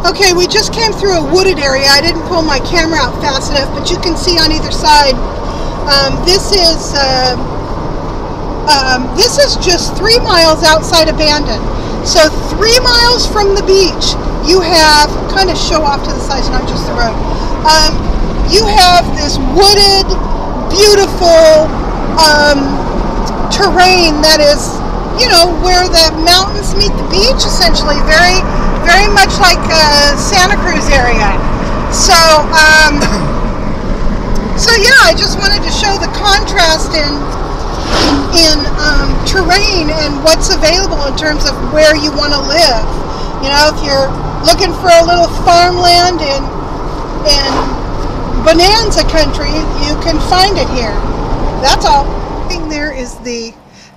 Okay, we just came through a wooded area. I didn't pull my camera out fast enough, but you can see on either side. This is just 3 miles outside of Bandon. So 3 miles from the beach, you have, kind of show off to the sides, not just the road. You have this wooded, beautiful terrain that is, you know, where the mountains meet the beach, essentially. Very, very much like Santa Cruz area. So, so yeah, I just wanted to show the contrast in terrain and what's available in terms of where you want to live. You know, if you're looking for a little farmland in bonanza country, you can find it here. That's all. There is the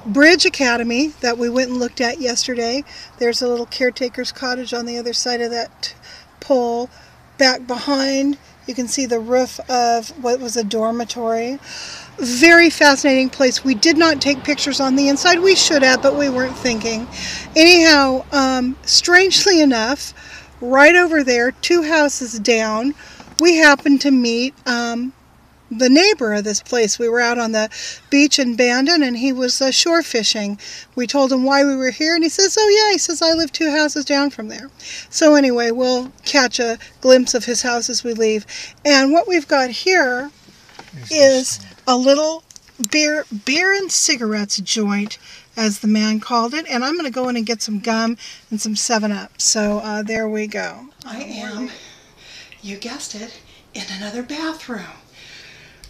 Bridge Academy that we went and looked at yesterday. There's a little caretaker's cottage on the other side of that pole. Back behind, you can see the roof of what was a dormitory. Very fascinating place. We did not take pictures on the inside. We should have, but we weren't thinking. Anyhow, strangely enough, right over there, 2 houses down, we happened to meet the neighbor of this place. We were out on the beach in Bandon, and he was shore fishing. We told him why we were here, and he says, oh yeah, he says, I live 2 houses down from there. So anyway, we'll catch a glimpse of his house as we leave. And what we've got here is a little beer and cigarettes joint, as the man called it. And I'm going to go in and get some gum and some 7-Up. So there we go. I am, you guessed it, in another bathroom.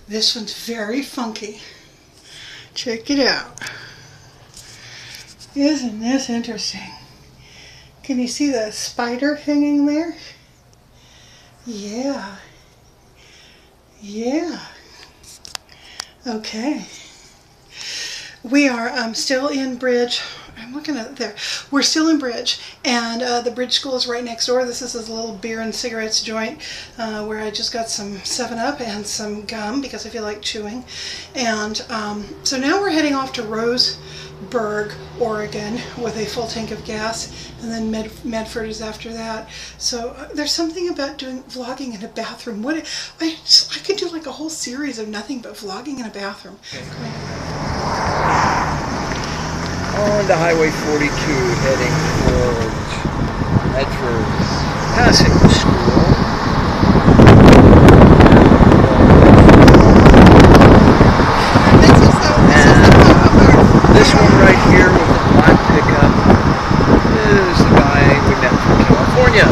This one's very funky. Check it out. Isn't this interesting? Can you see the spider hanging there? Yeah. Yeah. Okay. We are still in Bridge. I'm looking at it there. We're still in Bridge, and the Bridge School is right next door. This is a little beer and cigarettes joint where I just got some 7-Up and some gum because I feel like chewing. And so now we're heading off to Roseburg, Oregon with a full tank of gas, and then Medford is after that. So there's something about doing vlogging in a bathroom. I could do like a whole series of nothing but vlogging in a bathroom. On to Highway 42, heading towards Medford, passing the school. And this one right here with the black pickup is the guy we met from California.